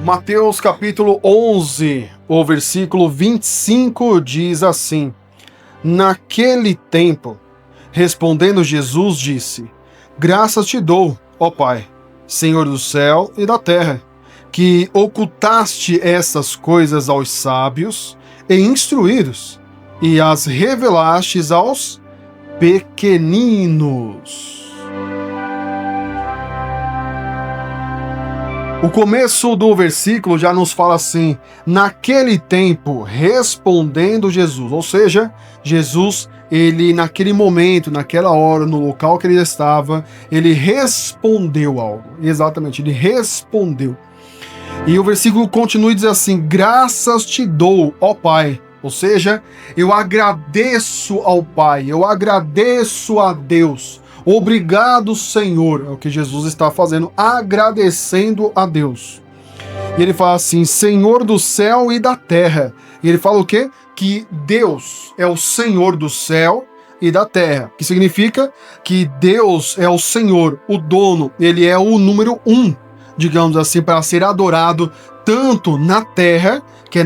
Mateus capítulo 11, o versículo 25 diz assim: Naquele tempo, respondendo Jesus, disse: Graças te dou, ó Pai, Senhor do céu e da terra, que ocultaste essas coisas aos sábios e instruídos, e as revelastes aos pequeninos. O começo do versículo já nos fala assim: naquele tempo, respondendo Jesus. Ou seja, Jesus, ele naquele momento, naquela hora, no local que ele estava, ele respondeu algo. Exatamente, ele respondeu. E o versículo continua e diz assim: graças te dou, ó Pai. Ou seja, eu agradeço ao Pai, eu agradeço a Deus. Obrigado, Senhor, é o que Jesus está fazendo, agradecendo a Deus. E ele fala assim: Senhor do céu e da terra. E ele fala o quê? Que Deus é o Senhor do céu e da terra. Que significa que Deus é o Senhor, o dono, ele é o número 1, digamos assim, para ser adorado tanto na terra, que é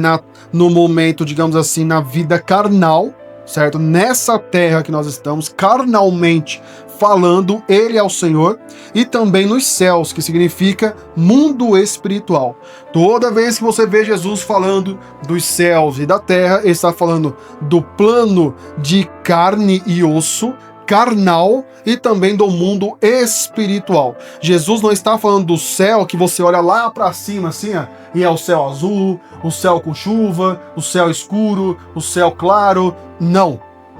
no momento, digamos assim, na vida carnal, certo? Nessa terra que nós estamos, carnalmente falando, ele é o Senhor, e também nos céus, que significa mundo espiritual. Toda vez que você vê Jesus falando dos céus e da terra, ele está falando do plano de carne e osso, carnal, e também do mundo espiritual. Jesus não está falando do céu que você olha lá para cima assim, ó, e é o céu azul, o céu com chuva, o céu escuro, o céu claro.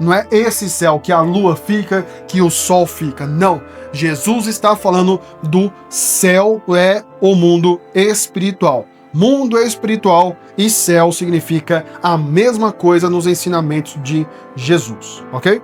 Não é esse céu que a lua fica, que o sol fica. Não. Jesus está falando do céu, é o mundo espiritual. Mundo espiritual e céu significa a mesma coisa nos ensinamentos de Jesus, ok?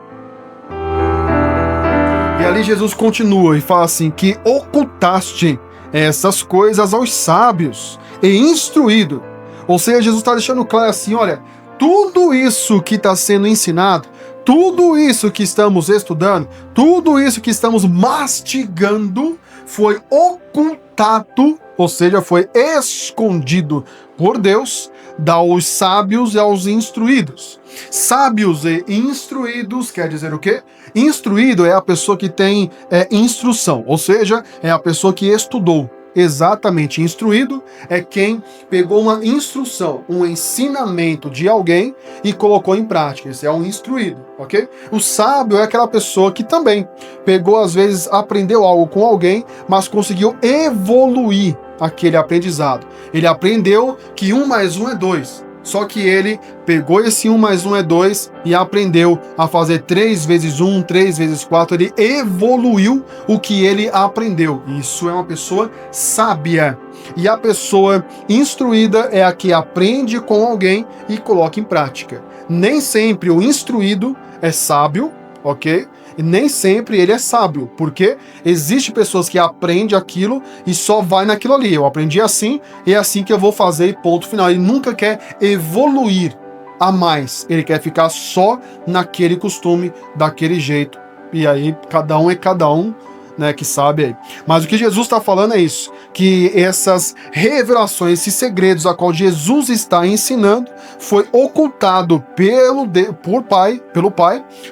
E ali Jesus continua e fala assim: que ocultaste essas coisas aos sábios e instruído. Ou seja, Jesus está deixando claro assim: olha, tudo isso que está sendo ensinado, tudo isso que estamos estudando, tudo isso que estamos mastigando foi ocultado, ou seja, foi escondido por Deus, aos sábios e aos instruídos. Sábios e instruídos quer dizer o quê? Instruído é a pessoa que tem instrução, ou seja, é a pessoa que estudou. Exatamente, instruído é quem pegou uma instrução, um ensinamento de alguém e colocou em prática. Esse é um instruído, ok? O sábio é aquela pessoa que também pegou, às vezes, aprendeu algo com alguém, mas conseguiu evoluir aquele aprendizado. Ele aprendeu que 1 mais 1 é 2. Só que ele pegou esse 1 mais 1 é 2 e aprendeu a fazer 3 vezes 1, 3 vezes 4. Ele evoluiu o que ele aprendeu. Isso é uma pessoa sábia. E a pessoa instruída é a que aprende com alguém e coloca em prática. Nem sempre o instruído é sábio, ok? E nem sempre ele é sábio, porque existe pessoas que aprendem aquilo e só vai naquilo ali. Eu aprendi assim, e é assim que eu vou fazer, ponto final. Ele nunca quer evoluir a mais. Ele quer ficar só naquele costume, daquele jeito. E aí, cada um é cada um, né, que sabe aí. Mas o que Jesus está falando é isso, que essas revelações, esses segredos a qual Jesus está ensinando, foi ocultado pelo Pai,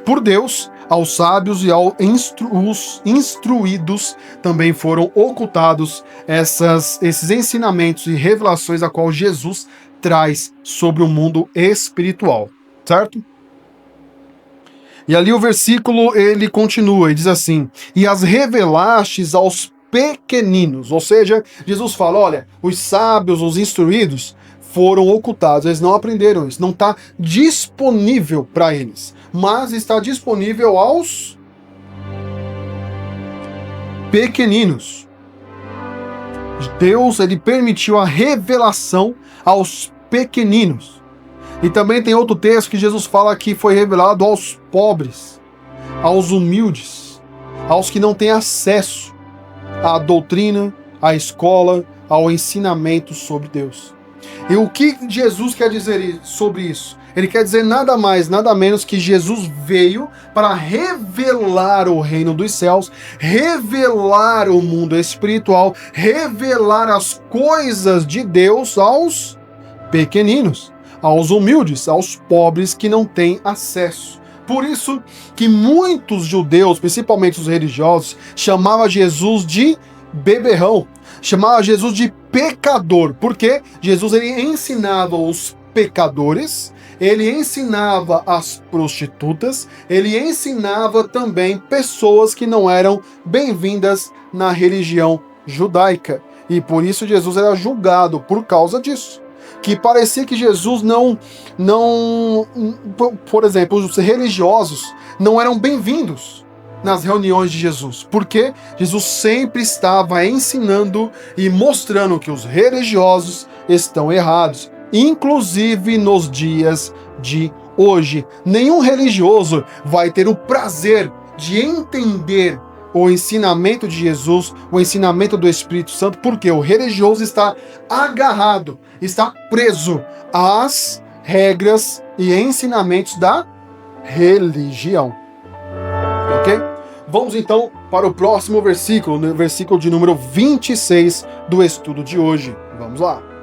por Deus, aos sábios e aos instruídos também foram ocultados esses ensinamentos e revelações a qual Jesus traz sobre o mundo espiritual, certo? E ali o versículo ele continua e diz assim: e as revelastes aos pequeninos. Ou seja, Jesus fala: olha, os sábios, os instruídos foram ocultados, eles não aprenderam isso, não está disponível para eles, mas está disponível aos pequeninos. Deus, ele permitiu a revelação aos pequeninos. E também tem outro texto que Jesus fala que foi revelado aos pobres, aos humildes, aos que não têm acesso à doutrina, à escola, ao ensinamento sobre Deus. E o que Jesus quer dizer sobre isso? Ele quer dizer nada mais, nada menos que Jesus veio para revelar o reino dos céus, revelar o mundo espiritual, revelar as coisas de Deus aos pequeninos, aos humildes, aos pobres que não têm acesso. Por isso que muitos judeus, principalmente os religiosos, chamavam Jesus de beberrão, chamavam Jesus de pecador, porque Jesus ele ensinava os pecadores, ele ensinava as prostitutas, ele ensinava também pessoas que não eram bem-vindas na religião judaica. E por isso Jesus era julgado por causa disso. Que parecia que Jesus por exemplo, os religiosos não eram bem-vindos nas reuniões de Jesus, porque Jesus sempre estava ensinando e mostrando que os religiosos estão errados, inclusive nos dias de hoje. Nenhum religioso vai ter o prazer de entender o ensinamento de Jesus, o ensinamento do Espírito Santo, porque o religioso está agarrado, está preso às regras e ensinamentos da religião. Ok? Vamos então para o próximo versículo, no versículo de número 26 do estudo de hoje. Vamos lá.